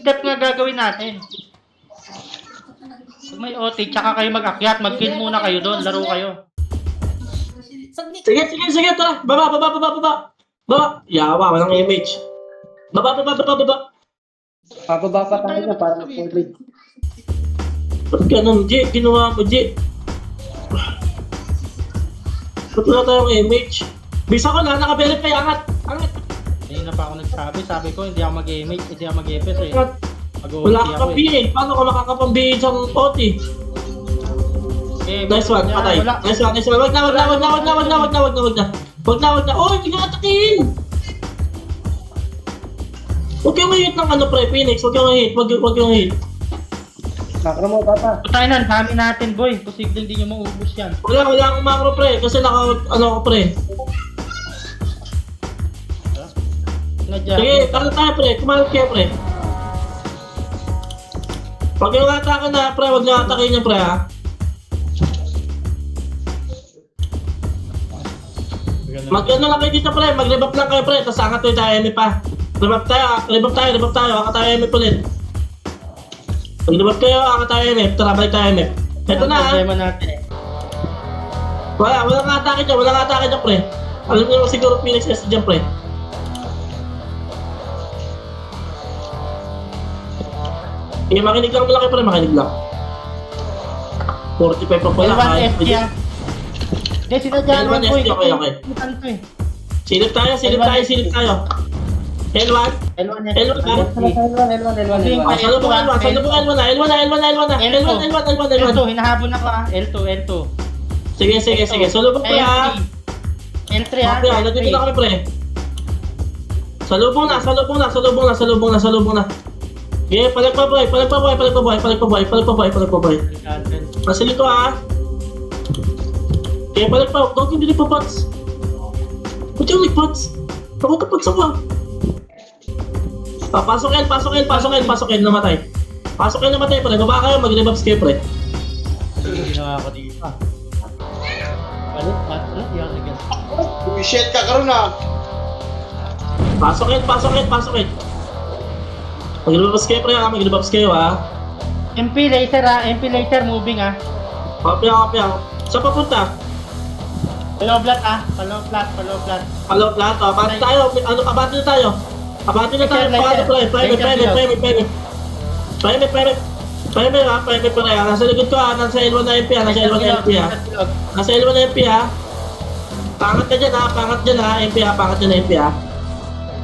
step nga gagawin natin. Pag may OT, tsaka kayo mag-akyat, mag-kill muna kayo doon, laro kayo. Sige, tara. Baba. Yawa, walang image. Baba. Pababa pa tayo na para mag-forward. Ba't ganun, G? Ginawa mo, G. Ba't wala tayong image? Bisa ko na, naka-verify, angat. Hindi na pa ako nagsabi, sabi ko hindi ako mag-image, hindi ako mag-EPS eh. Wala Mag-OT ka ako pang eh. BA. Paano ka makakapang-BA sa OT? Eh, Nice one, yan, patay. wala. Nice one. Wag na. Oh, hindi ka atakin! Huwag kang hit ng ano pre, Phoenix. Huwag kang hit. Makro mo, papa. Putayin na, dami natin boy. Posible hindi nyo maubos yan. Wala akong macro pre. Kasi ako pre. Nadya. Sige, tara tayo pre. Kumalat kayo pre. Pag yung atake na pre, huwag nyo atakin niya pre ha. Mag-ano lang kayo dito pre, mag-rebuff lang kayo pre, tapos angat tayo MF pa. Rebuff tayo, angat tayo MF ulit. Mag-rebuff kayo, angat tayo MF, tara balik tayo MF. Ito na ha. Problema natin eh. Walang atake dyan pre. Alam nyo siguro Phoenix S dyan pre. Eh, makinig lang malaki pre, makinig lang. 45 pa pala. L1 FT ah. Hindi, sinadya L1 naman boy. FT, okay. Putan to eh. Silip tayo. L1. L1 FT. L1 ha? Salubungan mo na. L2, hinahabol ako ah. L2. Sige. Salubong ko ha. L3 ah. Okay, nandito na kami pre. Salubong na. Okay, palag pa boy. Masilip ko ha. Okay, palag pa. Huwag hindi pa pots. Ba't yung nag-pots? Ako ka-pots ako. Pasok yan. Namatay. Pre. Baba kayo, mag-rebuffs kayo pre. Ginawa ko dito ah. Balit, yan again. Bullshit ka karon ah. Pasok yan. Mag-rebuffs kayo pre ha. MP laser moving ah. Copy ako. Saan papunta? Follow flat ah. Follow flat. Hello, lahat. Abati tayo. Abati na tayo. Paano pre? Private pre. Nasa likod ko ha. Nasa L1 na MP ha. Pangat ka dyan ha. MP ha.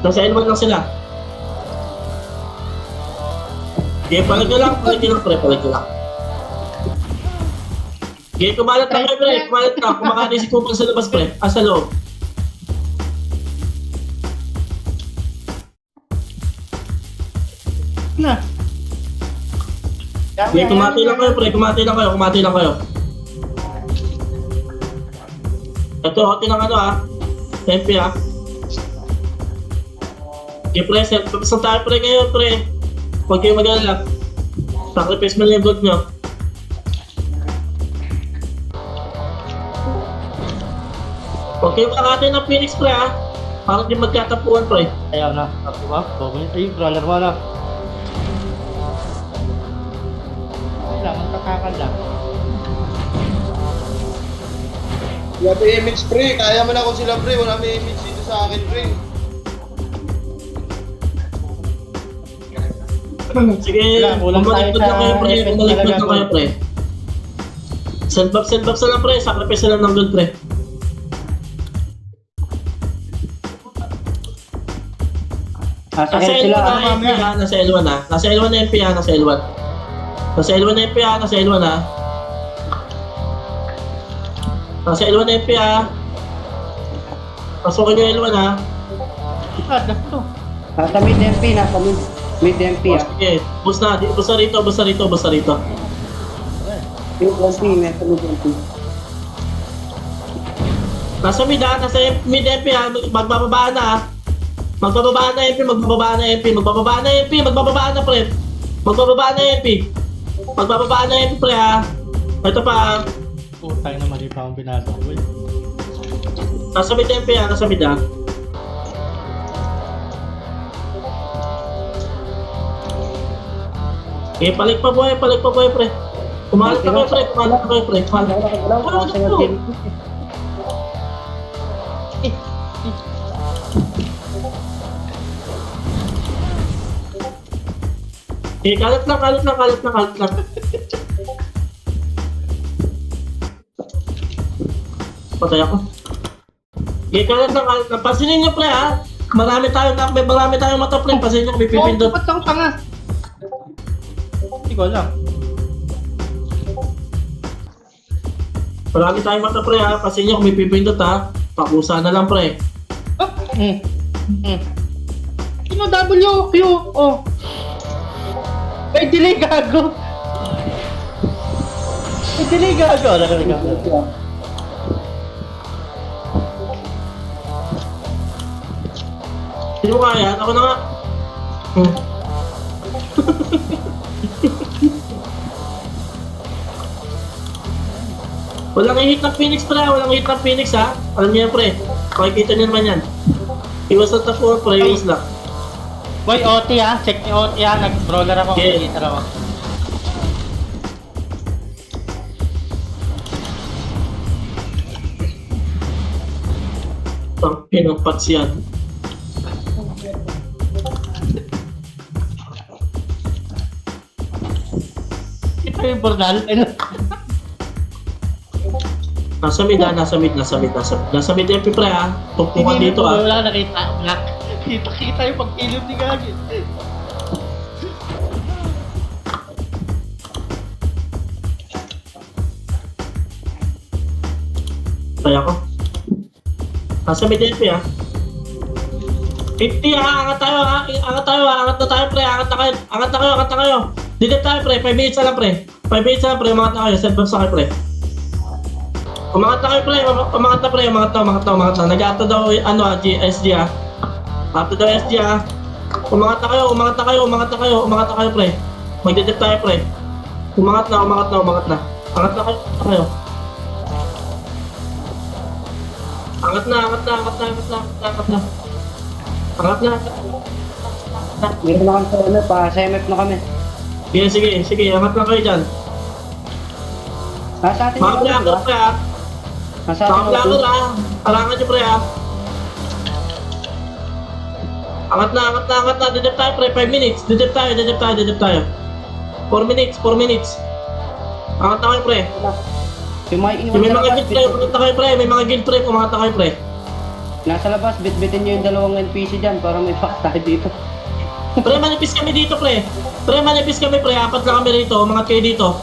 Nasa L1 lang sila. Okay, palag nyo lang pre. Okay, kumalat na kayo pre. Kumakain si Kupang sa labas pre. Sa loob. Na. Okay, kumati lang kayo pre. Ito, hotin ng ano ha. MP ha. Okay pre, self-papasan tayo pre ngayon pre. Huwag kayo mag-alala. Sacrifice mo lang yung gold nyo. Huwag kayo makakatin ng Phoenix pre ha. Parang di magkatapuan pre. Ayaw na. Ako ba? Ay, brawler mo na. Kailangan kakakan lang. Wala may image pre. Kaya man ako sila pre. Wala may image dito sa akin pre. Sige, Kulang tayo bumalik sa na kayo pre. defense Bumalik talaga, na kayo pre. Self-buff sa lang pre. Sacrifice na lang ng gold pre. Nasa Nasa health L1 sila. na MP ha. Nasa L1 ha. Nasa L1 na MP ha. Nasa L1 na MP ha. Nasa L1 na MP ha. Pasukin nyo L1 ha. Adak to. Nasa mid MP, mid MP ah. Okay, bus na rito. Mid MP, nasa mid MP. Nasa mid MP ha, magbababa na ha. Magbababa na MP pre. Magbababa na MP pre ha. Ito pa. Putang na mali pa akong binasa ko eh. Nasa mid MP ha, nasa mid ha. Okay, balik pa boy, pre. Kumalat na kayo, pre. Kumalat na kayo, pre. Kumalat. Wala ka dito. Okay, kalat lang. Patay ako. Okay, kalat lang. Pansinin nyo, pre, ha? Marami tayong mata, pre. Pansinin nyo, may pipindot. Ba't kang tanga? Hindi ko alam. Marami tayong mata, pre, ha? Pansinin nyo kung may pipindot, ha? Pakusa na lang, pre. Sino W, Q, oh. May delay gago. May delay gago. Sino kaya? Ako na nga. Walang hit ng Phoenix, pre. Walang hit ng Phoenix, ha? Alam niyo yan, pre. Makikita niyo naman yan. Iwas na tapo, pre. Iwas lang. Boy, OT ha. Check niyo OT ha. Nag-brawler ako. Okay. Mag-hitter ako. Ang pats yan. Ito yung portal. Nasa mid, Nasa mid, MP, pre, ha? Tuktukan dito, ha? Wala ka nakita. Black. Kita yung pagkilom ni Gagi. Kaya ko. Nasa mid, MP, ha? 50, ha? Angat na tayo, pre. Angat na kayo. Dito tayo, pre. 5 minutes na lang, pre. 5 minutes na lang, pre. Umangat na kayo. Set box na kayo, pre. Umangat na kayo, pre. Umangat na. Nag-ato daw, SG, ha? Ato daw, SG, ha? Umangat na kayo, pre. Magdedep tayo, pre. Umangat na. Angat na kayo. Angat na. Meron na kami sa ano, pa-SMF na kami. Sige. Angat lang kayo dyan. Nasa atin Mga yung vlogger, ba? pre, ha? Nasa Mga atin vlogger, yung ha? Harangan nyo, pre, ha? Angat na. Didep tayo, pre. 5 minutes. Didep tayo. 4 minutes. Angat na kayo, pre. Yung mga iniwan May sa mga labas, guild, pre. Umangat na kayo, pre. May mga guild, pre. Umangat na kayo, pre. nasa labas, bitbitin nyo yung dalawang NPC dyan para may pack tayo dito. Pre, manipis kami dito, pre. Apat lang kami rito. Umangat kayo dito.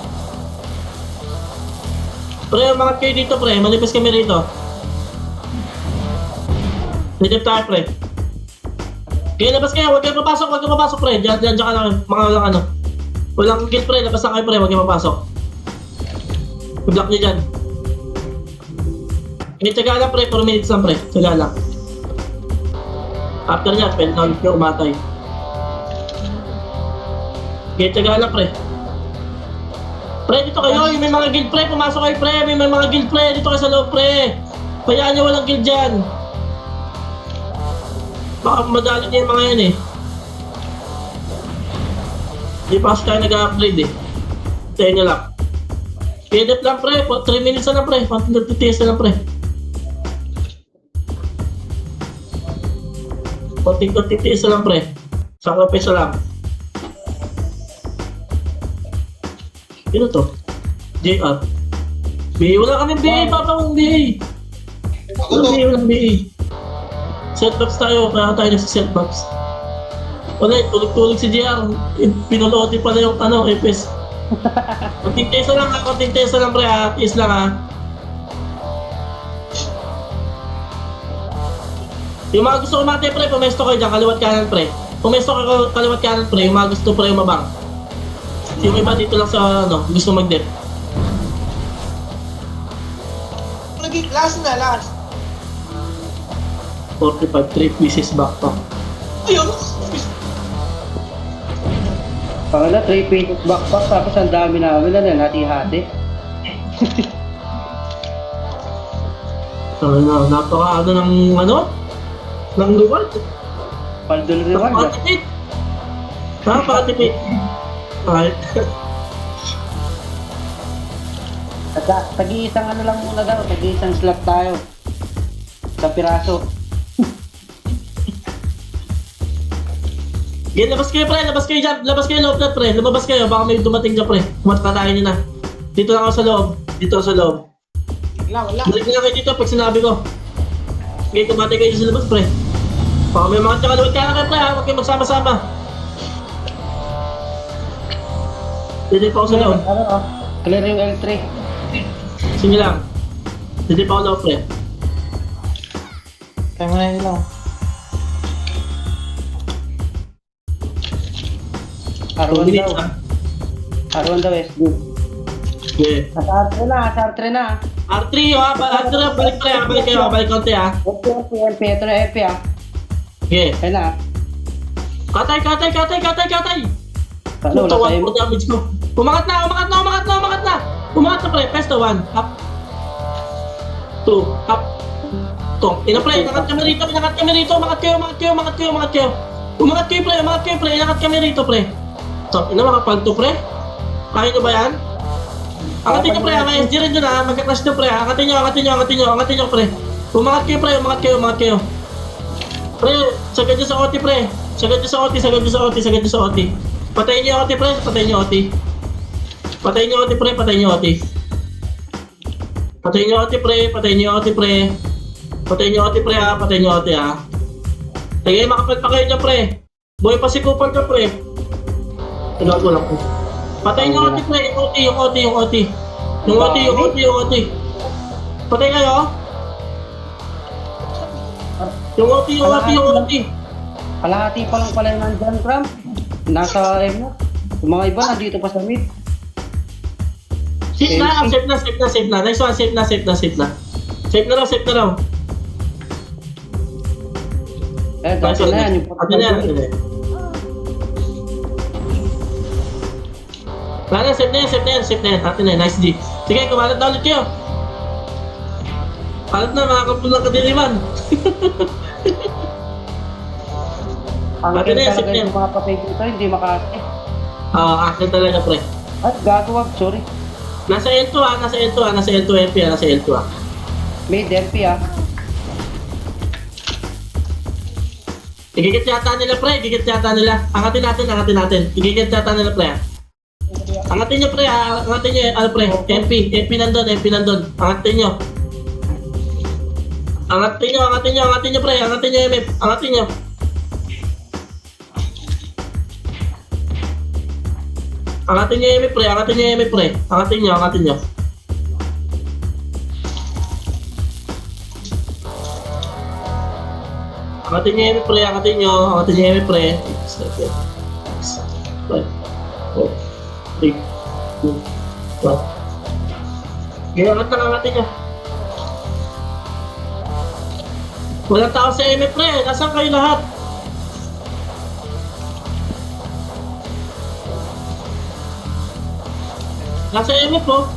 Manipis kami rito. Didip tayo, pre. Kaya labas kayo. Huwag kayo papasok, pre. Diyan ka lang. Mga walang ano. Walang guild, pre. Labas na kayo, pre. Huwag kayo papasok. I-block nyo dyan. Tsaga lang, pre. 4 minutes lang, pre. Tsaga lang. After that, pwede na ulit nyo umatay. Tsaga lang, pre. Pre, dito kayo. Yung may mga guild, pre. Pumasok kayo, pre. May mga guild, pre. Dito kayo sa loob, pre. Payaan nyo walang guild dyan. Baka madali niya yung mga yan, eh. Hindi pa kasi tayo nag-upgrade, eh. Tayo nyo lang. Pidep lang, pre. 3 minutes na lang, pre. Nagtitiis na lang, pre. Konting titiis na lang, pre. Sacrifice na lang. Sino to? JR. BA. Wala kami BA, papa kong BA. Walang BA. Setbox tayo, kaya tayo nagsisetbox. Wala, tulog-tulog si JR. Pinoloti pala yung FS. Konting test na lang, pre, ha. Tiis lang, ha. Yung mga gusto kumate, pre, pumesto kayo dyan, kaliwat kanan, pre. Pumesto kayo kaliwat kanan, pre. Yung mga gusto, pre, umabang. Yung iba dito lang sa, gusto mag-dep. Last. 45, 3 pieces backpack. Ayun. Pangala, 3 pieces backpack, tapos ang dami namin na hati-hati. Napaka ng reward. Paldol reward. Napakatipid. Napakatipid. Alright. Tag-iisang ano lang muna daw, tag-iisang slot tayo. Sa piraso. Okay, labas kayo pre, labas kayo dyan, labas kayo loob na pre, lumabas kayo, baka may dumating dyan pre, matatayin nyo na. Dito lang ako sa loob, dito ako sa loob. Wala. Balik na kayo dito pag sinabi ko. Okay, kumatay kayo sa labas pre. Baka may mga tsakalawad ka na kayo pre ha, huwag kayo magsama-sama. Dito pa ako sa loob, Ano, oh? Clear yung L3. sige lang. Dito pa ako loob pre. Kaya mo na yun lang. R1 2 minutes daw. ha. R1 daw, SD. Okay. Nasa R3 na. R3 ha, R3 ha, balik pre ha, balik kayo ha, balik konti ha. MP. Ito na MP ah. Okay. Ayun na. Katay! Ano, Puta, nasa 1 for damage ko. Umangat na pre, pesto 1, up. 2, up. Tong, ina pre, inangat kami rito, umangat kayo pre, inangat kami rito pre. So, ina makapalto pre. Kaya nyo ba yan? Angatin nyo pre, ang SG rin dyan ha, magka-crash nyo pre, angatin nyo pre. Umangat kayo. Pre, sagad nyo sa OT pre. Sagad nyo sa OT. Patayin nyo OT pre, patayin nyo OT ha. Patayin nyo OT ha. Sige, makapal pa kayo dyan pre. Boy, pasikupal ka pre. Tinawag ko lang po. Patayin nyo OT pre, yung OT. Patay kayo. Yung OT. Kalahati pa lang pala yung nandyan, Cram. Nasa M na. Yung mga iba nandito pa sa mid. Safe na. Next one, safe na. Safe na raw. Dati na yan. Yung Atin na yan. Wala, safe na yan. Atin na yan. Nice D. Sige, kumalat na ulit kayo. Kalat na, makakapul ng kadiliman. Ang Atin na yan, safe talaga na yan. yung mga patay dito, hindi makakate. Akin talaga, pre. At gagawag, sorry. Nasa L2 MP ha. Mid MP ah. Igigit yata nila, pre. Angatin natin. Igigit yata nila, pre. Angatin nyo, pre. Pre. MP nandun. Angatin nyo, pre. Angatin nyo, MF. Angatin nyo. Angatin nyo, MF, pre. Angatin nyo. Angatin nyo, MF, pre. 6, 7, 6, 5, 4, 3, 2, 1. Angatin nyo. Walang tao sa MF, pre. Nasaan kayo lahat? Nasa MF po.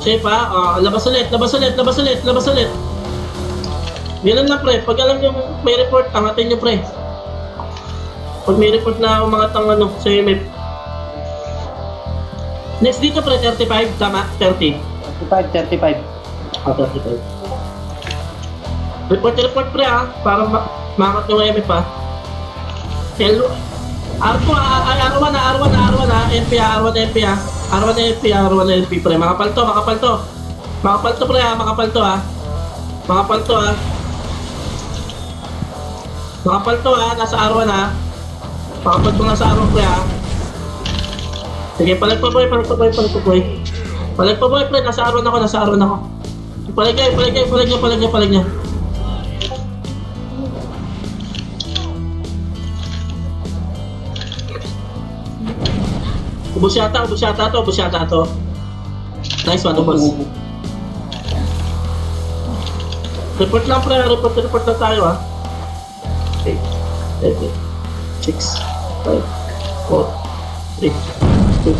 Safe ha. Labas ulit. Ganun lang pre. Pag alam nyo may report, angatin nyo pre. Pag may report na umangat ang sa MF. Next dito pre, 35. Tama? 30. 35. 35. Report pre ha. Para makat yung MF ha. R1 ha, MP ha, R1 MP pre, makapal to pre ha, makapal to ha, nasa R1 ha, makapal to nasa R1 pre ha. Sige, palag pa boy, pre, nasa R1 ako. Palag nyo. Ubus yata to. Nice one, ubus. Report lang pre, report na tayo ha. 8, 7, 6, 5, 4, 3, 2,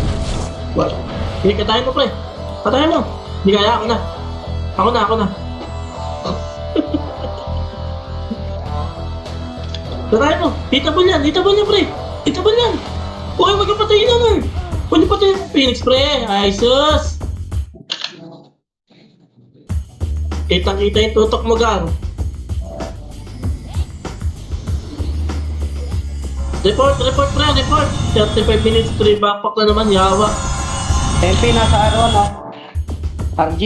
1. Hindi, katayin mo pre. Katayin mo. Hindi kaya, ako na. Tarahin mo. Hitabol yan, pre. Hitabol yan. Uy, wag yung patayin na, Huwag yung patayin. Phoenix, pre. Ay, sus. Kitang-kita yung tutok mo, Gar. Report, pre, report. 35 minutes, 3 backpack na naman, yawa. MP nasa R1 oh. RG.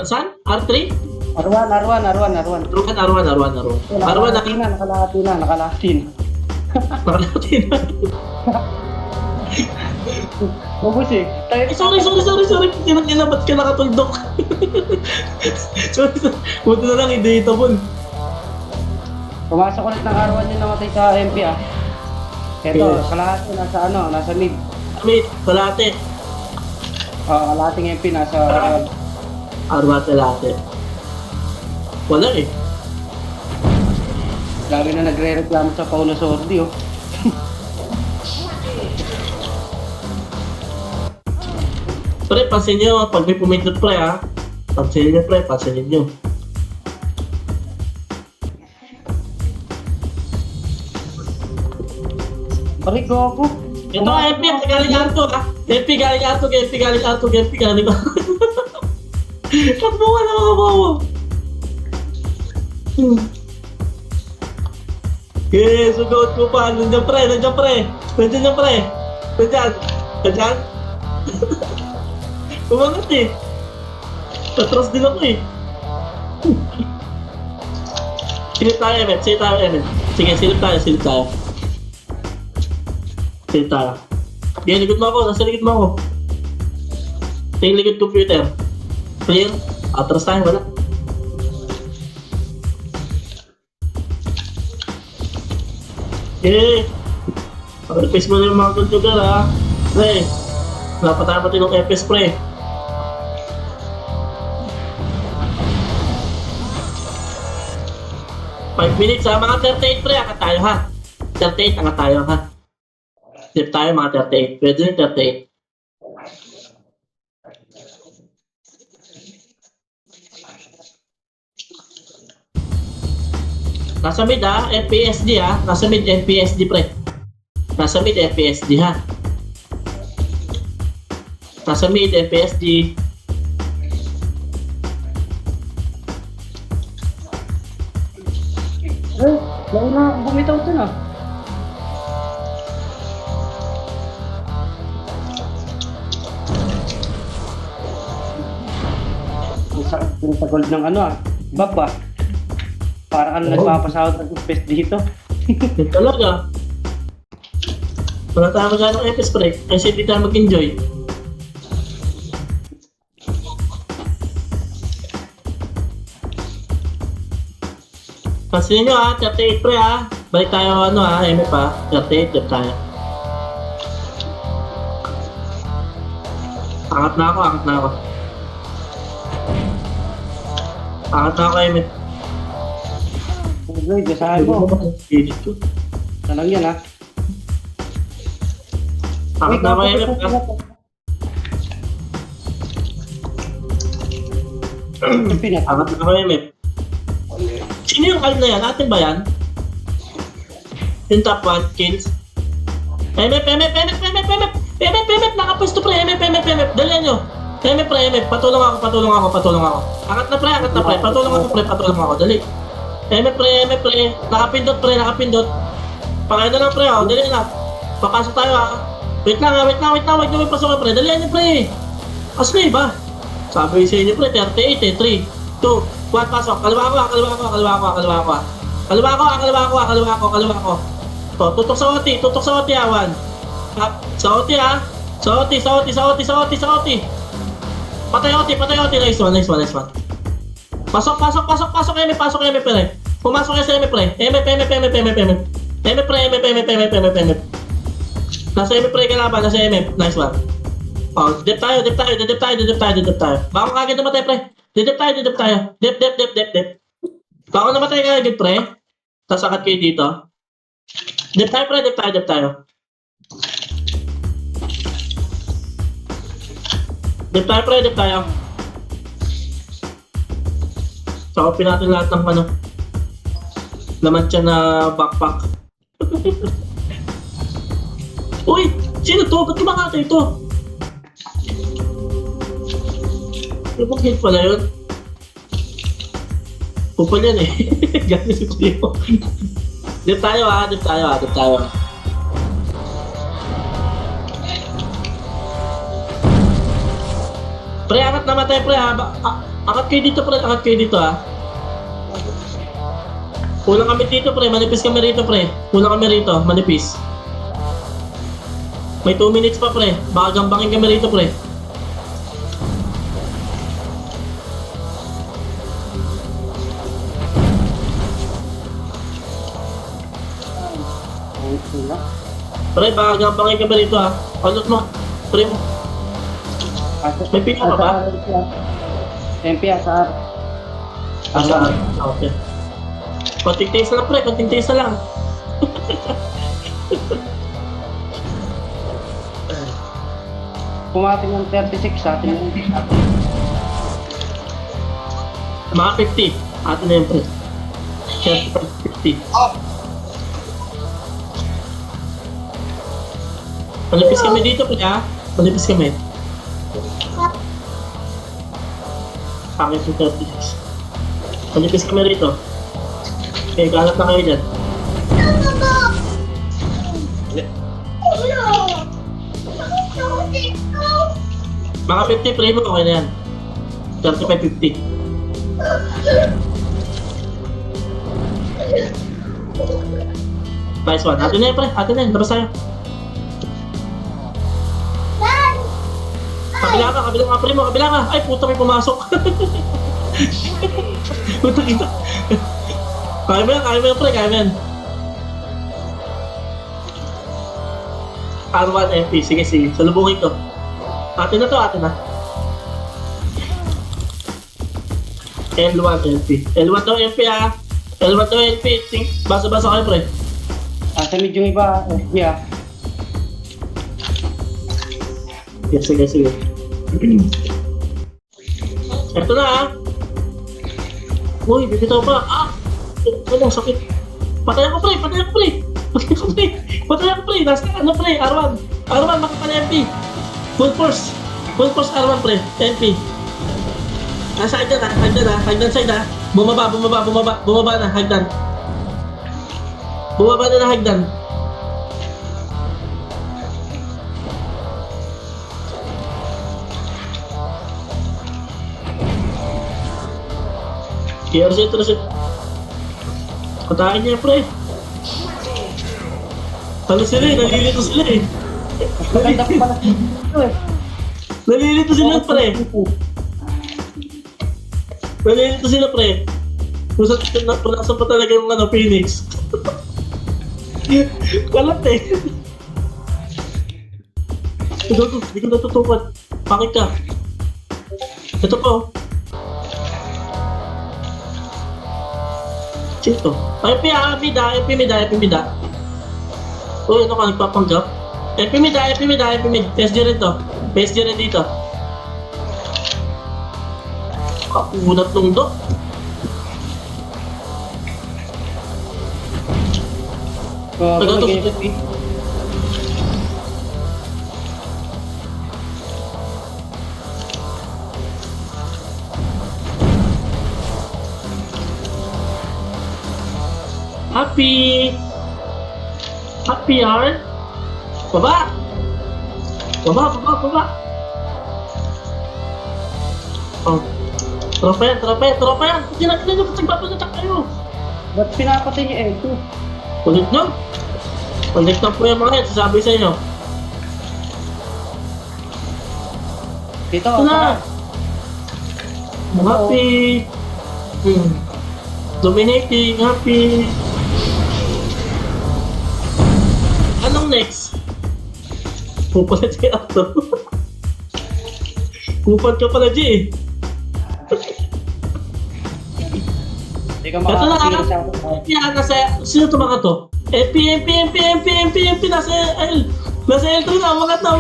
Saan? R3? R1. Arwan. Nakalahati na. Nakalati na. Mabus eh. Ay, sorry. Tinakina, ba't ka nakatuldok? sorry. Buti na lang, hindi itabon. Pumasok ulit ng R1 yung namatay sa MP ah. Eto, kalahati nasa mid. Amit, kalate. Kalahating MP nasa R1. Arwate late. Wala eh. Dami na nagre-reklamo sa Paulo Sordi oh. Pre, pansin nyo, pag may pumindot pre ha. Pansinin nyo. Pari gogo. Ito MP, galing Arto ha. MP galing Arto. Takbo ka na mga bawa. Okay, sugot ko pa. Nandiyan pre. Nandiyan. Umangat eh. Patras din ako eh. Silip tayo, Emet. Sige, silip tayo. Okay, likod mo ako. Nasa likod mo ako. Tingin likod computer. Clear. Atras tayo, wala. Okay. Pag-repace mo na yung mga computer ha. Pre. Wala pa tayo pati ng FS pre. Five minutes ha, mga 38 pre, angat tayo ha. 38, angat tayo ha. Flip tayo mga 38, pwede rin 38. Nasa mid ha, FPSD ha. Nasa mid FPSD pre. Nasa mid FPSD ha. Nasa mid FPSD. Lalo na bumitaw dun ah. Ang sakit yung sa gold ng ano ah. Baba. Para ka na nagpapasahod ng space dito. Yun talaga. Wala tayo magano'ng FS pre. Kasi hindi tayo mag-enjoy. Pansinin nyo ha, 38 pre ha. Balik tayo ano ha, MF ha. 38, dip tayo. Angat na ako. Angat na ako MF. Uy, basahin mo. Edit ko. Talang yan ah. Angat na ako MF ha. Angat na ako MF. Sino yung card na yan? Atin ba yan? Yung top 1 kills? MF! Nakapwesto pre! MF! Dalihan nyo! MF pre! Patulong ako! Angat na pre! Patulong ako! Dali! MF pre! Nakapindot! Pakain na lang pre! Dali na! Papasok tayo ha! Wait lang! Wait na may pasok pre! Dalihan nyo pre! Asli ba? Sabi sa inyo pre! 38 eh! 3, 2, 1, pasok! Kaliwa ko! To, tutok sa OT awan. Sa OT ha. Sa OT. Patay OT. Nice one. Pasok MF pre. Pumasok kayo sa MF pre. MF. Nasa MF pre kalaban, nasa MF. Nice one. Oh, dip tayo. Baka kagad namatay pre. Dip tayo. Dip. Baka namatay kagad pre. Tapos akad kayo dito. Dip tayo pre. Tsaka natin lahat ng ano, laman siya na backpack. Uy! Sino to? Ba't kumakata ito? Ano bang hit pala yun? Kupal yan eh. Gano'n si Kuyo. Dip tayo ha, dip tayo. Pre, angat namatay pre ha. Angat kayo dito pre, angat kayo dito ha. Kulang kami dito pre, manipis kami rito pre. Kulang kami rito, manipis. May 2 minutes pa pre, baka gambangin kami rito pre. Pre, baka gambangin kami rito ha. Palot mo. Pre mo. May pino ka ba? MP asar. Asaan? Okay. Konting taste na lang pre, konting taste na lang. Pumating ng 36 sa atin. Mga 50. Atin na yun pre. 50. Malipis kami dito pre ha. Malipis kami. Pangit yung 36. Malipis kami rito. Okay, kalat na kayo dyan. Mga 50 primo, okay na yan. 35-50. Nice one. Atin na yun pre, atin na yun. Labas tayo. Kabila ka primo, kabila ka. Ay puta, may pumasok. Puta kita. Kaya mo yan pre, kaya mo yan. R1 MP, sige. Salubungin ko. Atin na to, atin na. L1 LP. L1 to LP ha. L1 to LP. Basa-basa kayo pre. Sa medyo iba, FB ah. Sige. Ito na ha. Uy, bibitaw pa. Ano, sakit. Patayan ko pre. Nasa ano pre, R1. R1, makapala MP. Full force R1 pre, MP. Nasa hagdan side ha. Bumaba na, hagdan. Bumaba na hagdan. KRZ. Patayin niya pre. Talo sila nalilito sila eh. Maganda pa pala dito eh. Nalilito sila pre. Nasa pa talaga yung ano, Phoenix. Kalat eh. Hindi ko natutukan. Pakit ka. Ito po. Sito. MP mida. Uy, ano ka, nagpapanggap? MP mid. PSG rin to. PSG rin dito. Kapunat nung do. FB. Happy heart. Baba. Oh. Tropa yan. Ginagin nyo, nagpapangatak kayo. Ba't pinapatay niya L2? Kulit nyo. Kulit na po yung mga yan, sasabi sa inyo. Dito, Ito na. Happy. Dominating, happy. Anong next? Pupalat si Arthur. Kupad ka pala, G. Hindi ka Ito na makakasira nga. sa akin. Yan, nasa... Sino ito mga to? MP, nasa L. Nasa L3 na. Umangat na.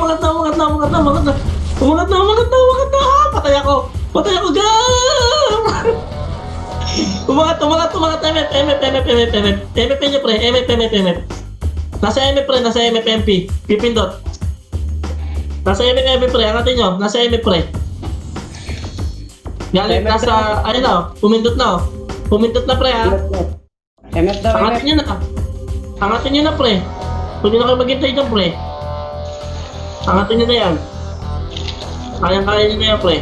Patay ako. Gam! Umangat, MF, MF nyo pre, MF. Nasa MF pre, nasa MF MP. Pipindot. Nasa MF pre, angatin nyo, nasa MF pre. Galing, MF nasa, ayun na, pumindot na. Pumindot na pre ha. MF daw, Angatin MF. nyo na. Angatin nyo na pre. Pwede na kayo maghintay dyan pre. Angatin nyo na yan. Kaya nyo na yan pre.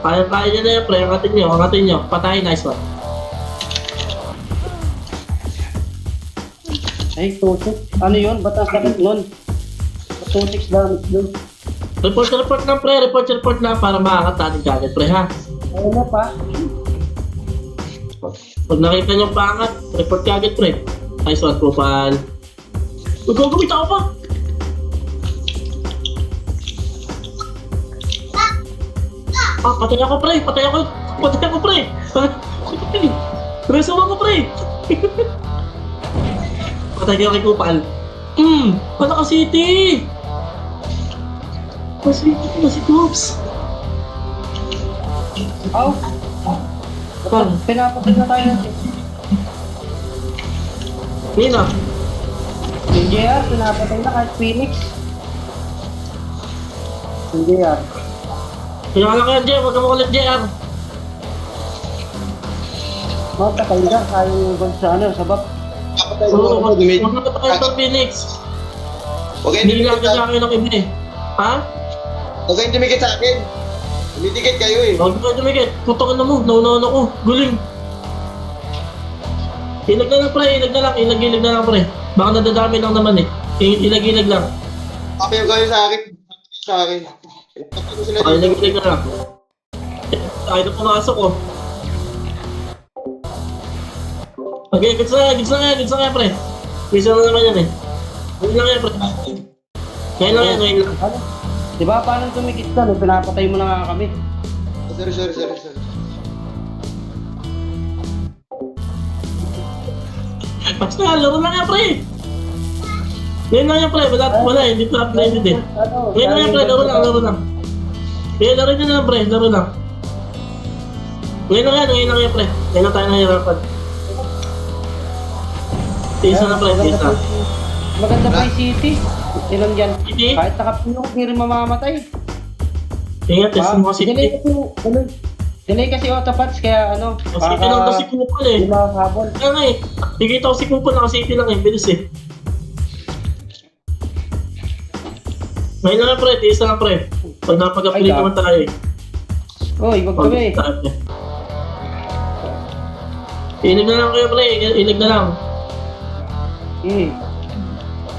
Kaya nyo na yan pre. Angatin nyo. Patayin, nice one. Ay, 2-6. Ano yun? Ba't ang sakit nun? 2-6 damage dun. Report lang pre. Report lang para makakat natin kagad pre ha. Ayun na pa. Pag nakita nyo pangat, report kagad pre. Nice one, Kupal. Gagawin ako pa. Patay ako pre. Patay ako pre. Resume ako pre. Patay kayo kay Kupal. Palaka City. Kasi Coops. Aw. Pinapatay na tayo natin. Nina. Yung JR, pinapatay na kahit Phoenix. Yung JR. Kailangan ka yan, JR. Huwag ka makulit, JR. Matay na, kaya yung gold sa ano, sa bak. Kapatay Oo, mo, dumit. huwag na tayo sa Phoenix. Huwag kayong Hindi lang dumikit ka ng iba eh. Ha? Huwag kayong dumikit sa akin. Dumidikit kayo eh. Huwag ka dumikit. Putokin na mo. Naunahan ako. Guling. Ilag na lang pre. Ilag na lang pre. Baka nadadami lang naman eh. Ilag lang. Papayaw kayo sa akin. Sa akin. Kapatay ko sila Ay, dito. ilag na lang. Ay, na pumasok ko. Okay, gits na nga pre. Gits na naman yan eh. Ngayon lang yan pre. Ngayon lang. Ano? Di ba paano tumikit ka? No? Pinapatay mo na nga kami. Sorry. Basta, laro lang yan pre. Ngayon lang yan pre. Wala, hindi pa upgraded eh. Ano? Ngayon lang yan pre, laro lang. Ngayon laro nyo lang pre, laro lang. Ngayon lang yan pre. Ngayon lang tayo nahihirapan. Tiisa na pre, tiisa. Maganda pa yung City. Ilan dyan? City? Kahit nakapinok, hindi rin mamamatay. Ingat, test mo kasi. Delay kasi autopats, kaya ano, Kasi lang daw si Kupal eh. hindi makakabol. Kaya nga eh, nakikita ko si Kupal nakasiti lang eh, bilis eh. Ngayon lang pre, tiisa lang pre. Pag napag-upgrade Ay, naman tayo eh. Oy, wag kami. Ilig na lang kayo pre, ilig na lang.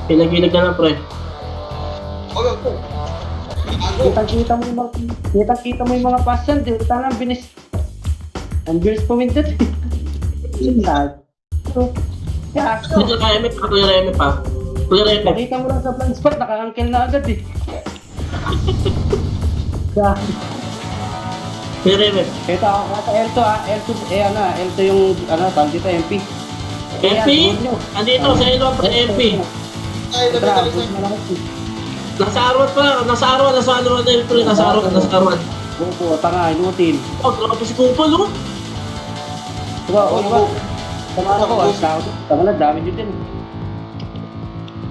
Ilig na lang pre. Huwag ako. Ako. Kitang-kita mo yung mga pasyan, di ba ang binis. Ang bilis pumindot. Lag. Kaya Dito ka MF pa, clear MF pa. Clear MF. nakita mo lang sa blind spot, naka-uncle na agad eh. Kaya, Clear MF. ito ako nasa L2 L2, L2 yung, tawag dito, MP. MP? Andito sa ilo pre, MP. Ay, Tara, dali. push mo lang ito. Nasa R1 pa, nasa R1 na yun pre, nasa R1. Buko, tanga, inutin. Oh, grabe si Kupal oh. Diba, o diba? Tama na ko, ang tao. Tama na, dami dito din.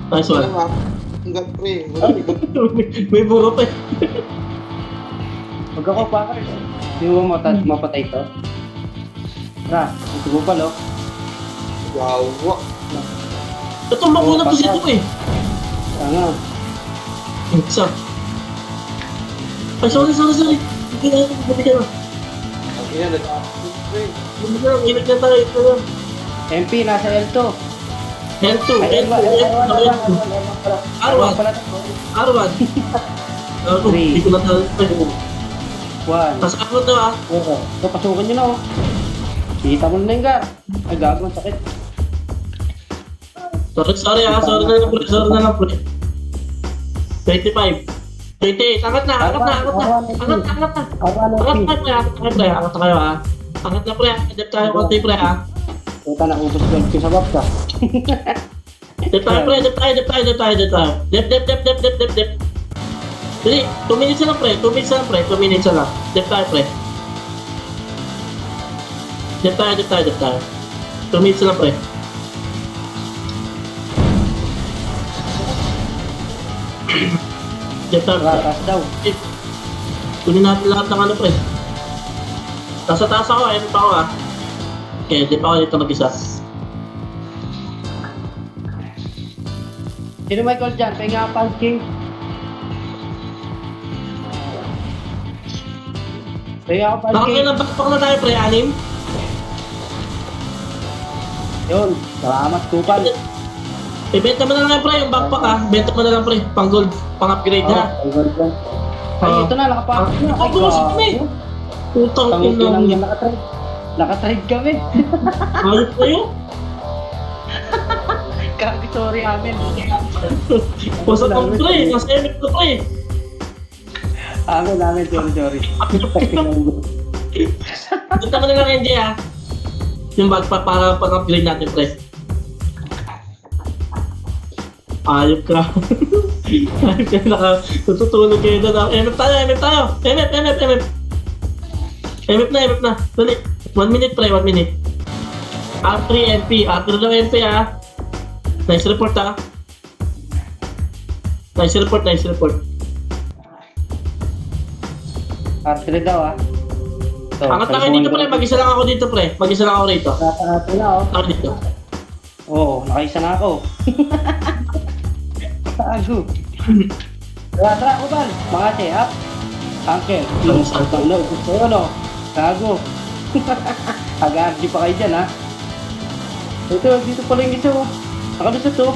Nice one. Hanggang pre. May buro pa eh. Huwag ako pa ka. Di mo mapatay to. Tara, ito mo pala. Wow. Ito makunap to si Ito eh. Tanga. Isa. Ay, sorry. Hindi na. Ang ina, pre. Inig na tayo. Ito na. MP, nasa L2. L2. Ay, L1. R1. Pala R1. Ako, Three. hindi ko na tayo. 1. Nasa R1 na ah. Oo. So, pasukan nyo na oh. Kita mo na yung gar. Ay, gago, ang sakit. Sorry ah. Sorry na lang pre. 25. 28. Angat na. Angat na R1 MP. Angat na kayo ah. Angat na pre. Adapt tayo konti pre ah. Puta na, ubos ko sa bab ka. Adapt tayo pre. Adapt tayo. Dep. Dali, 2 minutes na lang pre. 2 minutes na lang. Adapt tayo pre. Dip tayo. 2 minutes lang, pre. Dip tayo. Ratas daw. Kunin natin lahat ng ano, pre. Nasa taas ako, ayun pa ako, ah. Okay, dip ako dito mag-isa. Sino may call dyan? Pahinga ang punching. Pahinga ang punching. Nakakailang backpack na tayo, pre, 6? Yun. Salamat, Kupal. Ibenta mo na lang, pre, yung backpack, ah. Benta mo na lang, pre. Pang gold, pang upgrade na. Ay, ito na, nakapasok na. Ay, Gusto kami. Putang Tangutin lang ina. yan, nakatrade. Nakatrade kami. Ayos na yun. Kagi, sorry amin. Basta kang pre, nasa emit ko, pre. Amin, sorry. Benta mo na lang, NJ, ah. Yung backpack para pang-upgrade natin, pre. Ayop ka. Ayop ka, natutulog kayo doon. MF tayo. MF na. Dali. 1 minute, pre, 1 minute. R3 MP. R3 daw MP, ah. Nice report, ah. Nice report. Artillery daw, ah. So, Angat na kayo dito, pre. Mag-isa lang ako dito, pre. Mag-isa lang ako rito. Nasa na, oh. Ako dito. Oo, nakaisa na ako. Tago. Tara, Kupal. Mga up. Uncle. Yung no, gusto yun, no? Tago. Aga-ardi pa kayo dyan, ha? Dito pala yung isa, oh. Nakalusot, oh.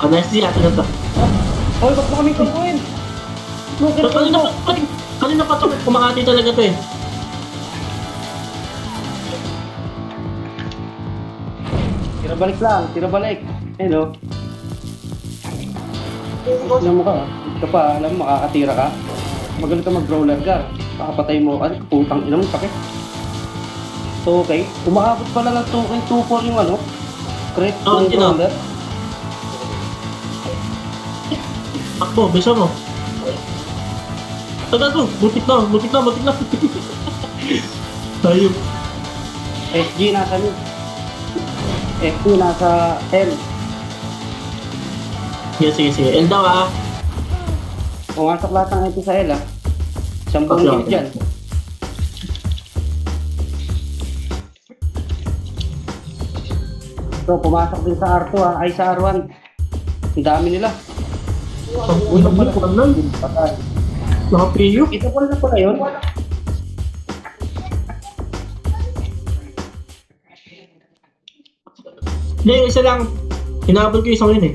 Oh, nice di atin na to. Hoy, ba't mo kami kukuhin? So, kanina pa to. Kumakati talaga to, eh. Tira balik. Hello. Alam mo ka, hindi ka pa, alam mo, makakatira ka. Magaling ka mag-brawler ka. Pakapatay mo ka, putang ina mo, sakit. So, okay. Umaabot pala ng 2.24 yung ano, crate Oh, ng sino? brawler. Takbo, bisa mo. Tagal ko, butik na. Tayo. SG nasa mid. FP nasa L. Sige. L daw, ah. Pumasok lahat ng MP sa L, ah. Isang buong Okay, kill okay. dyan. So, pumasok din sa R2, ah. Ay, sa R1. Ang dami nila. Uy, naman. Patay. Nakapiyo. Ito pala na pala yun. Hindi, yung isa lang. Hinabol ko isang yun, eh.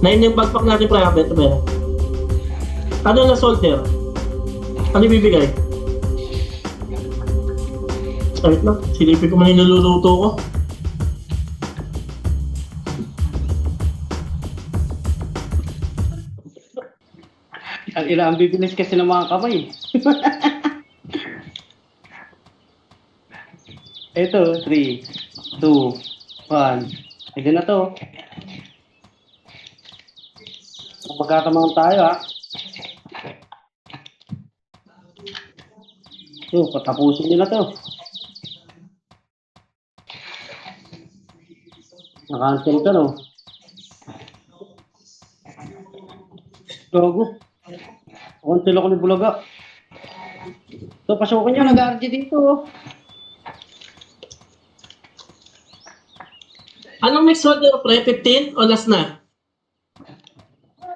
9 yung backpack natin, pre. Benta ba yan? Ano na soldier? Ano ibibigay? Wait lang. Silipin ko man yung niluluto ko. Ang ila ang bibilis kasi ng mga kamay. Ito, 3, 2, 1. Ito na to. Magkatamaan tayo, ha. So, patapusin nyo na to. Nakancel ka, no? Gago. Cancel ako ni Bulaga. So, pasukin nyo, nag-RG dito, oh. Anong next soldier, pre? 15 o last na?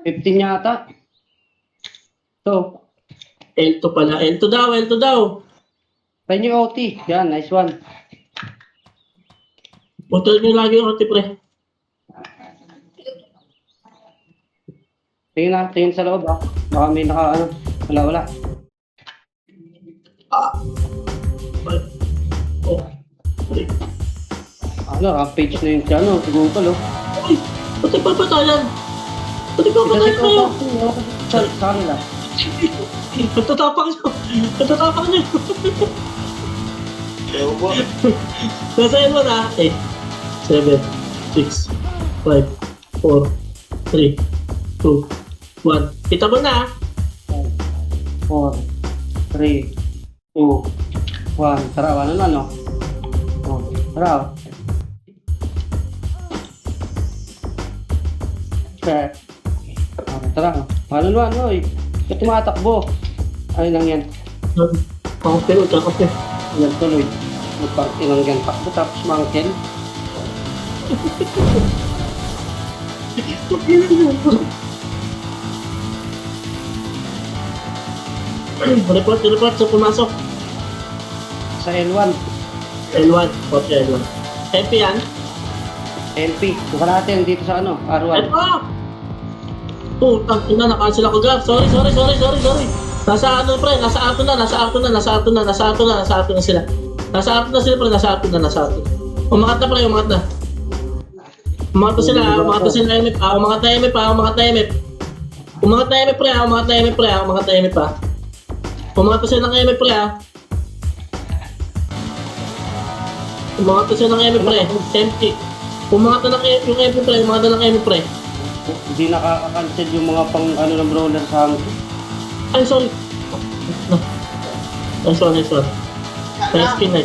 15 yata. So, L2 pala. L2 daw. tayo nyo yung OT. Yan, nice one. Putol nyo lagi yung ate, pre. Tingin sa loob, ah. Baka may wala. Oh. Pre. Rampage na yun siya, no? Siguro pa, no? Uy! Pati pa patayan! Pati pa patayan kayo! Sa kanila. Natatapak nyo! Ewan ko. Nasa L1, ah. 8, 7, 6, 5, 4, 3, 2, 1. Kita mo na, ah. 4, 3, 2, 1. Tara, ano na, no? Tara. Tara. Ano naman, oy? Ito tumatakbo. Ano lang yan? Kakampi, kakampi. Yan tuloy. Magpang-inang yan. Takbo tapos mangkel. Report, so pumasok. Sa L1. L1, okay, L1. MP yan? LP. Buka natin dito sa ano, R1. Eto! Putang ina, na-cancel ako Gab. Sorry. Nasa ano pre, nasa ato na sila. Nasa ato na sila pre, nasa ato. Umangat na pre, umangat na. Umangat na sila MF, umangat na MF. Umangat na MF pre, umangat na MF pa. Umangat na sila ng MF pre ha. Umangat na sila ng MF pre, empty. Umangat na yung MF pre, umangat na ng MF pre. Hindi nakaka-cancel yung mga pang ano ng brawler sa hangin. Ay, sorry. Nice one. Nice pin.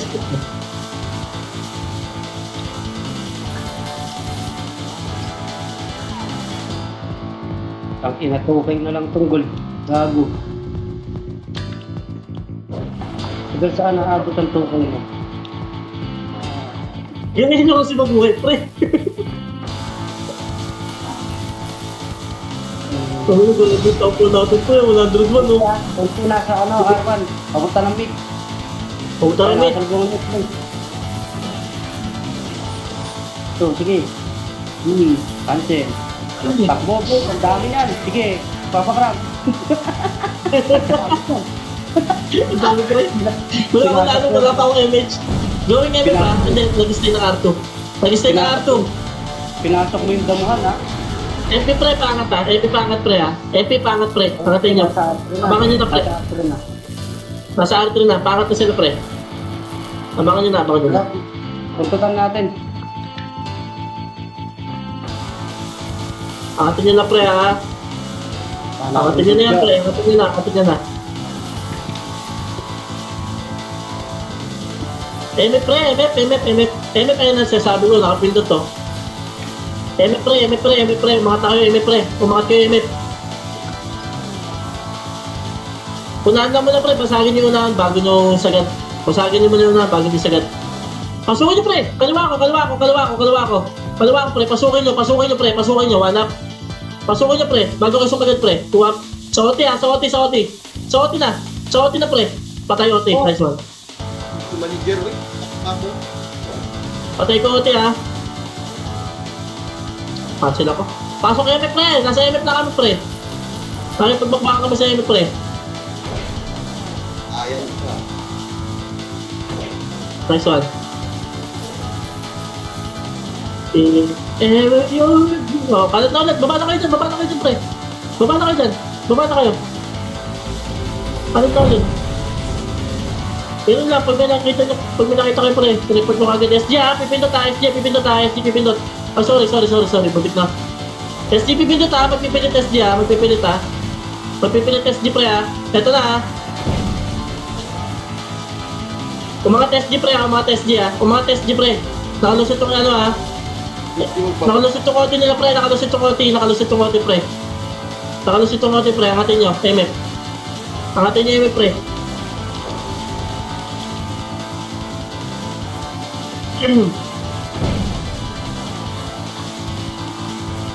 Ang inatukay na lang tunggol. Gago. Hanggang saan naabot ang tukay mo? Yan nyo kasi mabuhay, pre. Sabi ko, galagin top po natin, pre. 101, no? Kung nasa ano, R1, papunta ng mid. Pumunta kami. So, sige. Cancel. Takbo po, ang dami yan. Sige, papakrag. Ang dami, pre. Wala pa akong image. Going MF pa, and then nag-stay na R2. Pinasok mo yung damuhan, ha? MP pre, pangat ha. MP pangat pre ha. MP pangat pre. Pangatin nyo. Abangan nyo na pre. Nasa R3 na. Pangat na sila pre. Abangan nyo na. Puntutan natin. Pangatin nyo na pre ha. Pangatin nyo na yan pre. Pangatin nyo na. MF pre. MF ayun ang sasabi ko. Nakapindot to. MF pre. Umangat tayo MF pre. Umangat kayo MF. Unahan lang muna pre. Basagin nyo unahan bago nyo sagad. Basagin nyo muna unahan bago nyo sagad. Pasukin nyo pre. Kaliwa ko. Pre. Pasukin nyo pre. One up. Pasukin nyo pre. Bago kayo sumagad pre. Two up. Saoti ha. Saoti na pre. Patay OT. Nice one. Manager, wait. Ako. Patay ko OT ha. Cancel ako. Pasok MF pre. Nasa MF na kami pre. Bakit pagbakbakan kami sa MF pre? Ayan ka. Nice one. Kalat na ulit. Baba na kayo dyan pre. Baba na kayo. Kalat na ulit. Pero lang, pag may nakita kayo pre, report mo kagad SG ha, pipindot. Oh, sorry, butik na. SG pipindot ha, magpipilit SG ha. Magpipilit SG pre ha. Eto na ha. Umangat SG pre. Nakalusot yung ano ha. Nakalusot yung konti nila pre. Nakalusot yung konti pre. Angatin nyo, MF. Pre.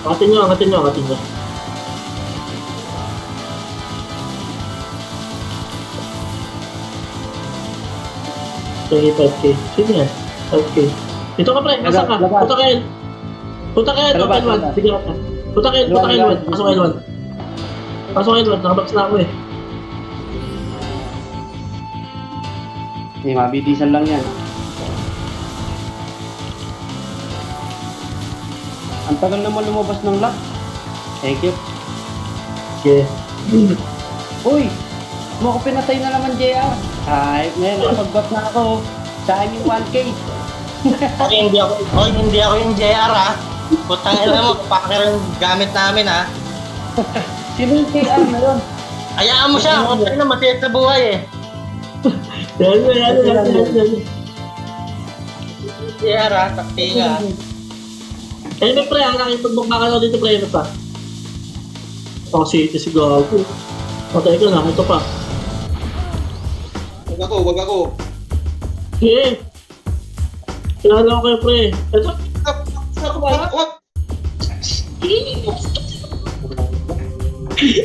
Angatin nyo. Okay, 5K. Sino yan? 5K. Dito ka pre, nasa ka. Punta kayo, open 1. Sige ka. Punta kayo, L1. Pasok L1, nakabox na ako eh. Mabidisan lang yan. Ang tagal naman lumabas ng lock. Thank you. Okay. Uy! Mo ako pinatay na naman, JR. Ay, ngayon, nakapag-bot na ako. Sa akin yung 1K. Hindi ako yung JR ha. Putang ina mo, pakakira yung gamit namin ha. Sino yung JR na yun? Hayaan mo siya, putang ina masiyat sa buhay eh. Yan. JR ha, takti ka. Helmet pre, nakipagmukbaka na dito pre, pa. Ako city si Gago. Patay ka na, ito pa. Wag ako. Okay. Kilala ko kayo pre. Ito. Wag!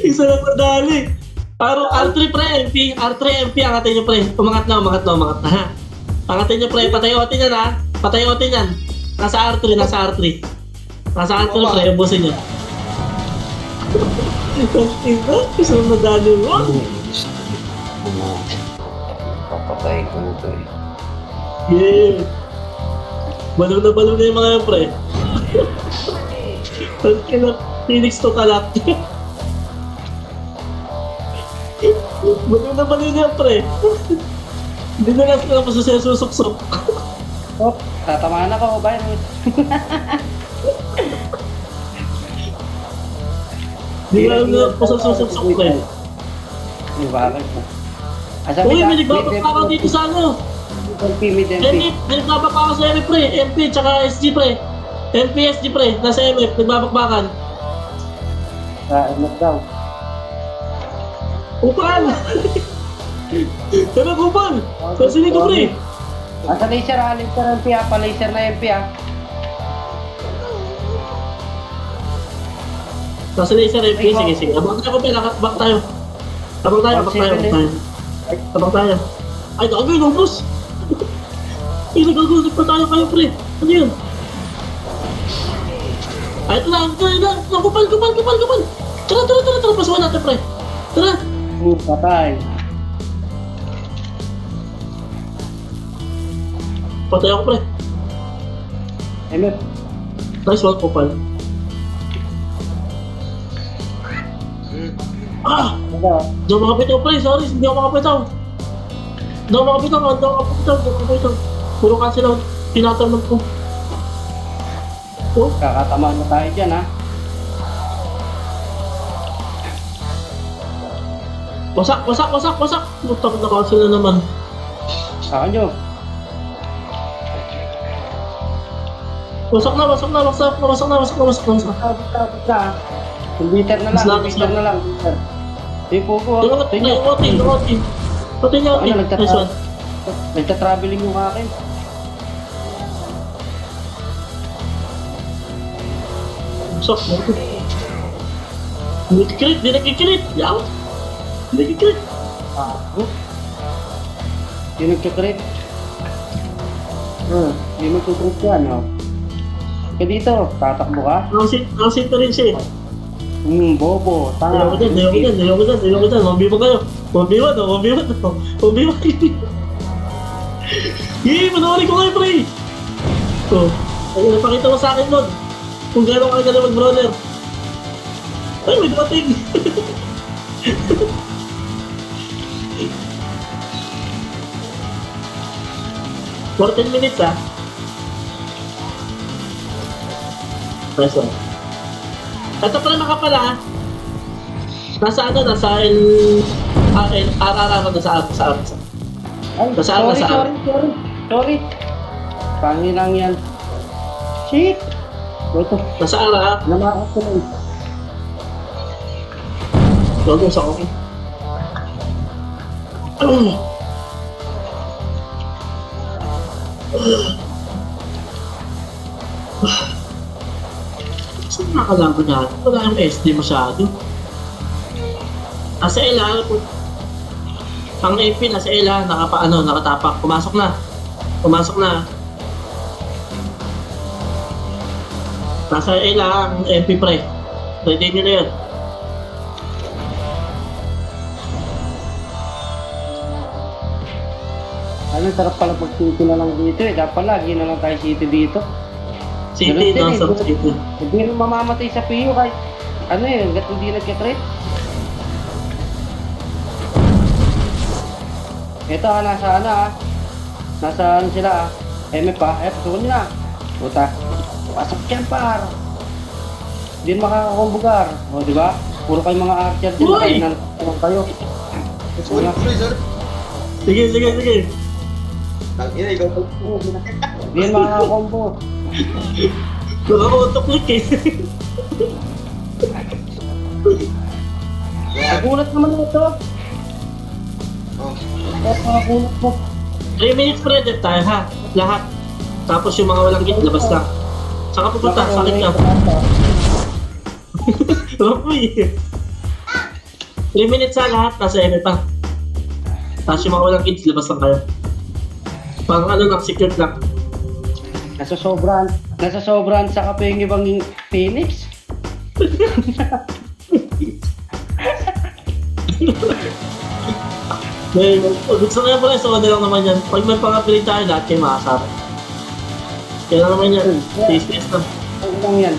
Isa lang madali. Paro R3 pre, MP. R3 MP, angatin nyo pre. Umangat na. Ha? Angatin nyo pre, patayotin yan ha. Patayotin yan. Nasa R3. Nasa R3 pre, ubusin nyo. Isa lang madali mo. Papatay ko na to eh. Yeah. Balaw na yung mga yan pre. Kaya Phoenix to kalat. Balaw na yan pre. Hindi na lang sila susok-sok. Oh, tatamaan ako ba yun? Hindi na lang susok-sok pre. Yung bakit mo? Uy, may nagbabaka ako dito sa ano. MP, mid MP. May nagbabaka ako sa MF pre. MP tsaka SG pre. MP, SG pre. Nasa MF, nagbabakbakan. Ano daw? Upal! Pero upal! Pasinig ko pre. Asa laser MP laser na MP ah. Nasa laser MP, sige. Abang tayo pre, abang tayo. Abang tayo. Ay, gago yun, boss! Nagagulog pa tayo kayo, pre. Ano yun? Ay, ito na. Kupal. Tara, pasukan natin, pre. Tara. Patay. Patay ako, pre. MF. Nice one, kupal. Ah! Ano? Hindi ako makapitaw, pre. Sorry, hindi ako makapitaw. Puro kasi lang tinatanong ko. Oh, Kakatamaan na tayo dyan ha. wasak. Putak na kasi na naman. Saan nyo? Wasak na. Tapos na. Bitter na lang. Di po ko. Tingotin. Pati niya, Ano, nice one. nagta-traveling yung akin. Sok, di nagkikilit. Yaw. Di nagkikilit. Yung nagkakrit. Hindi magkukrit yan, no? Kaya dito, tatakbo ka? Nakasit na rin siya eh. Bobo, tanga. Ayaw ko dyan. Mabiba kayo. Mabiba. Yee, panoorin ko kayo, pre. So, ay, napakita mo sa akin nun. Kung gano'n ka galing mag-brawler. Ay, may dumating. For 10 minutes, ah. Nice one. Ito pala makapala, ah. Nasa ano, nasa nasa R. Ay, sorry. Pangin lang yan. Shit! Ito, Nasa R, ah. namakot ko na. Logos ako. Saan nakalaban natin? Wala yung SD masyado. Nasa L, ah. Ang AP nasa L, ah. Nakatapak. Pumasok na. Nasa L, ah. Ang MP pre. Ready nyo na yun. Ano, sarap pala pag-city na lang dito eh. Dapat lagi na lang tayo city dito. City, Ganun no? din, Sa City. Hindi rin mamamatay sa PU kahit ano eh, hanggat hindi nagkakrit. Ito nasa ano sila MF pa, tuwan nyo na. Puta, pasok dyan par. Hindi rin makakakumbugar. O, di ba? Puro kayo mga archer dyan, Uy! kayo na kayo. Sorry, pre, sorry. Sige. Tangina, ikaw pa. Hindi yan makaka-combo. Nakaka-auto-click eh. Nagulat naman ito. Oh. Nakagulat mo. 3 minutes pre, death tayo ha. Lahat. Tapos yung mga walang git, labas lang. Saka pupunta, sakit ka. Rocky. 3 minutes ha lahat, nasa eme pa. Tapos yung mga walang kids, labas lang kayo. Parang ano lang, secret lang. Nasa sobrang sa kape yung ibang Phoenix. May, gusto nga pala, so lang naman yan. Pag may pang-upgrade tayo, lahat kayo makasama. Kaya lang naman yan, taste lang. Ano lang yan?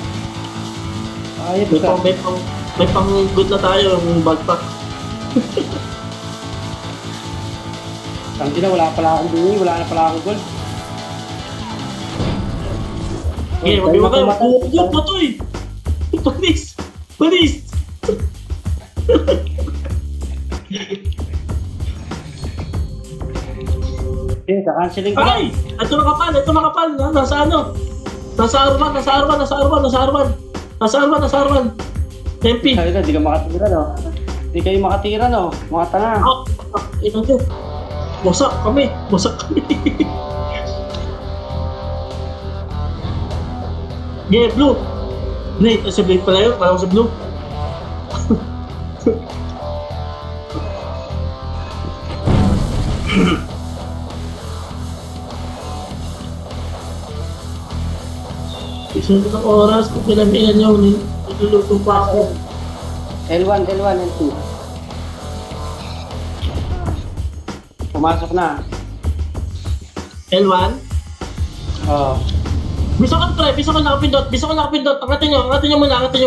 Ayos May ka. pang good na tayo, yung backpack. Tanggi na, wala pala akong bungi, wala na pala akong gold. Okay, mag-iwa kayo. Yung patoy! Panis! Panis! Eh, kakanceling ko lang. Ay! Ito makapal! Ito makapal! Nasa ano? Nasa Arman! Nasa Arman! Nasa Arman! Nasa Arman! Nasa Arman! Nasa Arman! MP! Sabi na, di ka makatira, no? Di kayo makatira, no? Mga tanga. Ito nyo! Wasak kami! Wasak kami! Yeah, blue! Blade! Sa blade pala yun! Parang sa blue! Isa ng oras kung pinamihan nyo, niluluto pa ako. L1, L2. Pumasok na. L1? Oo. Bisa ka pre, bisa ka nakapindot, angatin nyo muna. Angatin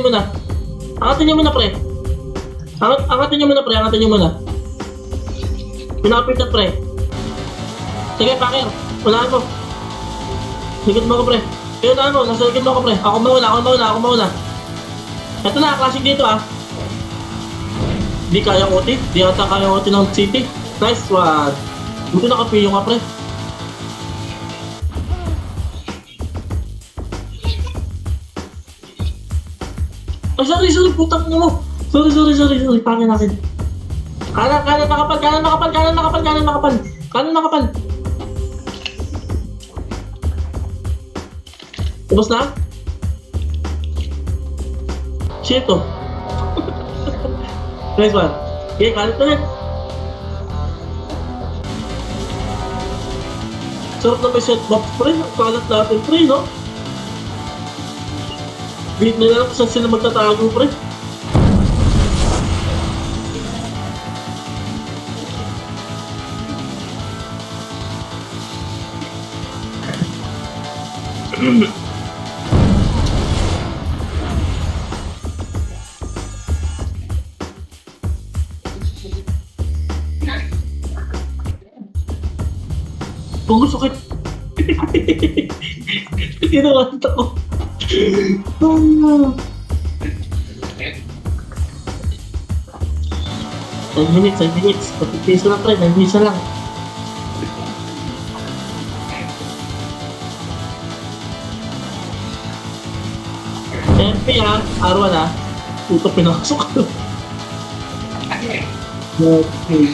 nyo muna pre. Angatin nyo muna. Pinakapindot pre. Sige, Packer, unahan mo. Ligid mo ko pre. Kaya unahan mo, nasa ligid mo ko pre. Ako mauna. Ito na, classic dito ah. Di kaya OT, di ata kaya OT ng city. Nice one. Buti nakapiyo nga pre. Ay, sorry, putang mo. Sorry, pangin natin. Kanan makapal. Tapos na? Shit to. Nice one. Okay, kanan ulit. Sarap na may set box pre. Kalat natin pre, no? Beat nila kung saan sila magtatago pre. Bungo sakit. Tinawag ako. 10 minutes. Pag-piso lang pre, 9 minutes na lang. MP ha, R1 ha. Puto pinakasok ko. Ay.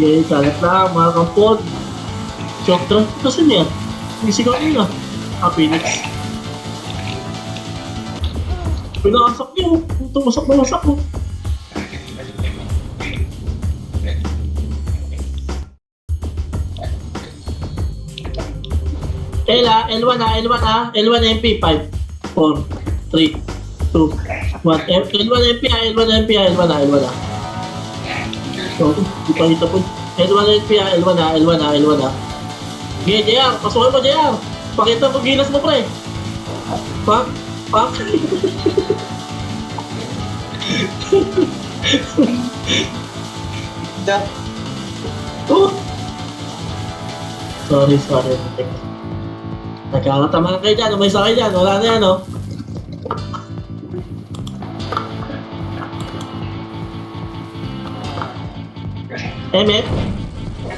Yay, kalat na mga kampon. Shock trunk kasi niya. Isigaw nila. Phoenix. Pinakasak niyo. Tumasak na wasak mo. L1 MP 5 4 3 2 1 L1 MP L1 So, di pa ito po. L1 MP L1 Okay, JR, pasukin mo JR. Pakita mo gilas mo pre. Pak. Oh! Sorry. Nagkakatamaan kayo dyan, may sakay dyan, wala na yan, oh. MF?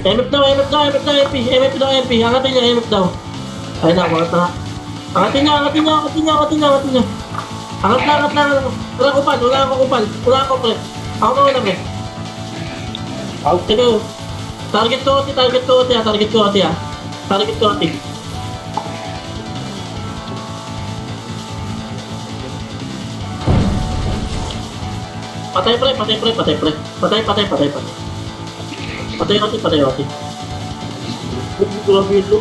MF daw, MP. Angatin niya, MF daw. Ayun na, angat na. Angatin niya. Angat na. Wala akong kupal, pre. Ako na wala, pre. Sige, target ko, ati, ha. Patay, pre. Patay, ati. Grabe ito.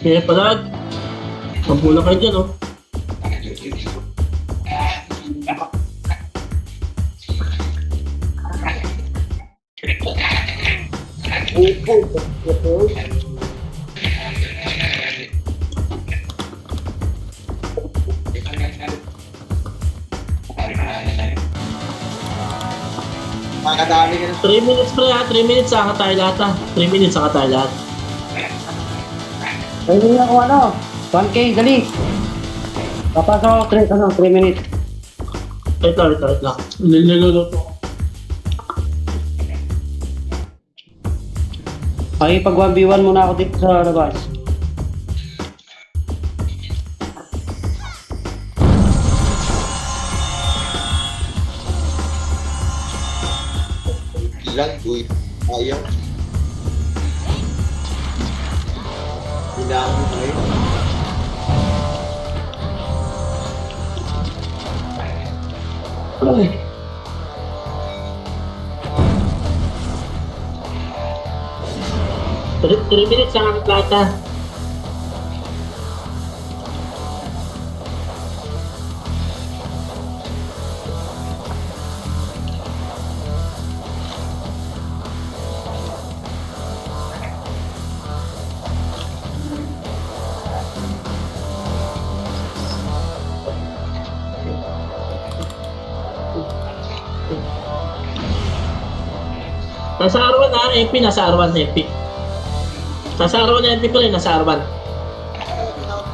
Kaya pala, mabula kayo dyan, oh. Makakadami ka na. 3 minutes, pre, ha. 3 minutes, saka tayo lahat, ha. 3 minutes, saka tayo lahat. Pwede na ako 1K, dali. Papasok ako 3 minutes. Wait lang. Niluluto. Okay, pag 1v1 muna ako dito sa labas. Ilan, uy. Ayaw. Hinahon mo kayo. Ay. Three minutes sa ang plata. Nasa R1 ha, MP, nasa R1 MP. Nasa R1 MP ko rin, nasa R1.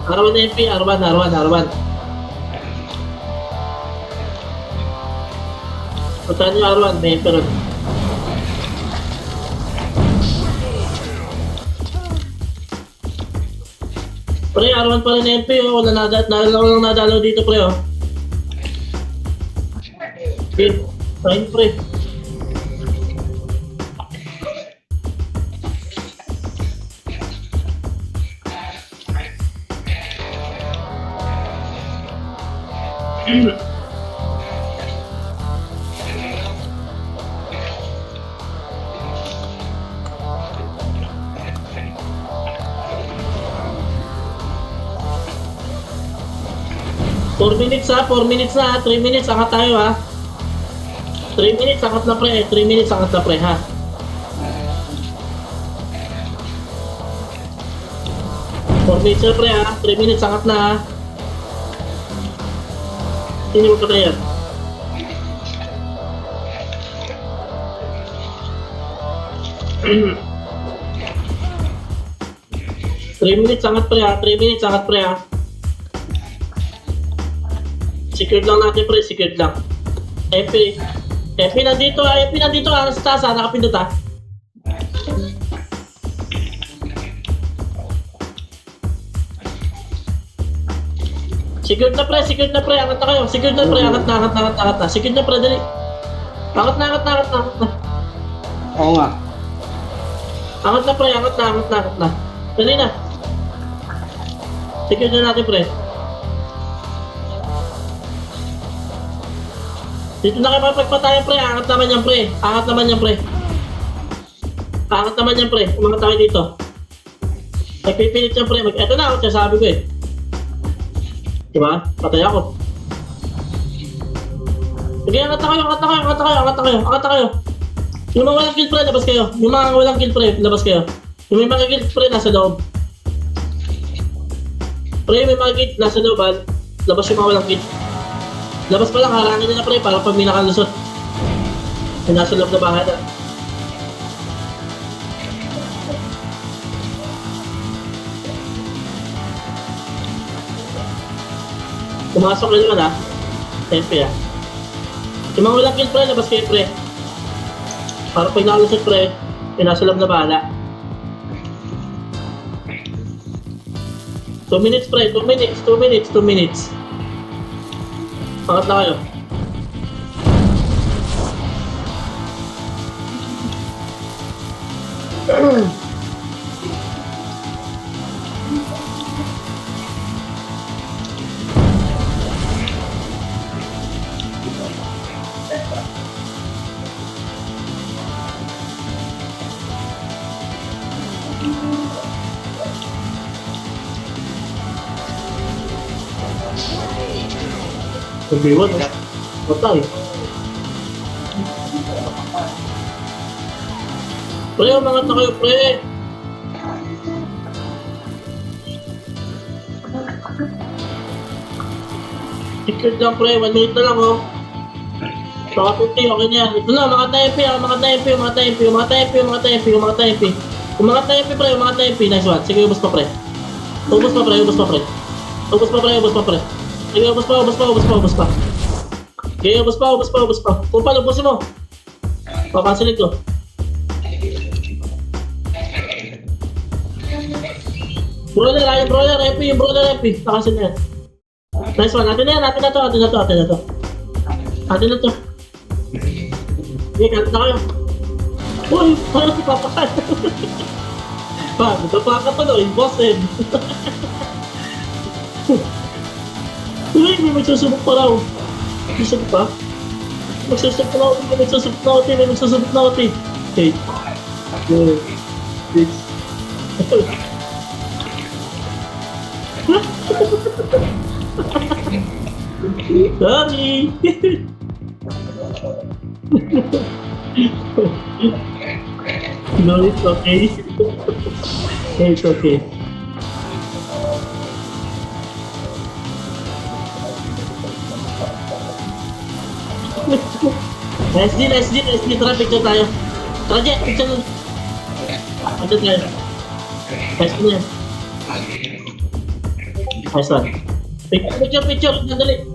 R1 MP, R1. Puntahan nyo R1, may MP rin. Pre, R1 pa rin MP, oh. Walang nadalaw dito, pre, oh. Okay, fine, pre. Four minutes ha, 4 minutes na ha, 3 minutes, angat tayo ha. 3 minutes, angat na pre, 3 minutes, angat na pre ha. Four minutes na pre ha, 3 minutes, angat na ha. Sino mo pa yan? Three minutes, angat pre ha, 3 minutes, angat pre ha. Secured lang natin pre, secured lang. FP nandito ha, nasa taas ha, nakapindot ha. Secured na pre, angat na kayo. Secured na pre, angat na. Secured na pre, dali. Angat na. Oo nga. Angat na pre, angat na. Dali na. Secured na natin pre. Dito na kayo mapagpatayan pre, angat naman yan pre. Umangat tayo dito. Nagpipilit yan pre, eto na ako, sabi ko eh. Diba? Patay ako. Sige, angat na kayo. Yung mga walang kill pre, labas kayo. Yung may mga kill pre, nasa loob. Pre, may mga gate nasa looban. Labas yung mga walang gate. Labas pa lang, harangin nila pre, para pag may nakalusot. May nasa loob na bahay na. Pumasok na naman ha. Tempe ha. Yung mga walang gate pre, labas kayo pre. Para pag nakalusot pre, may nasa loob na bahala. 2 minutes pre, 2 minutes, 2 minutes, 2 minutes. Pangat na kayo. Pag-iwan eh. Patay. Pre, umangat na kayo, pre. Secret lang, pre. 1 minute na lang, oh. Baka 50, okay na yan. Ito na, umangat na MP, umangat na MP, umangat na MP, umangat na MP, umangat na MP, umangat na MP. Umangat na MP, pre, umangat na MP. Nice one. Sige, ubos pa, pre. Ubos pa, pre, ubos pa, pre. Ubos pa, pre, ubos pa, pre. Sige, ubos pa, ubos pa, ubos pa, ubos pa. Sige, ubos pa, ubos pa, ubos pa. Kupal, ubusin mo. Papansilin ko. Brawler, ayun, brawler, MP, yung brawler, MP. Nakasin na yan. Nice one, atin na yan, atin na to, atin na to, atin na to. Atin na to. Sige, kanto na kayo. Uy, parang si Papakan. Pa, nagpapaka pa no, yung boss eh. Uy, may magsusubok pa raw. Magsusubok pa? Magsusubok na ako, may magsusubok na ako, may magsusubok na ako. Okay. Sorry! No, it's okay. It's okay. SD, tara, picture tayo. Tara, Jet, picture nun. Picture tayo. SD na yan. Nice one. Picture, sandali.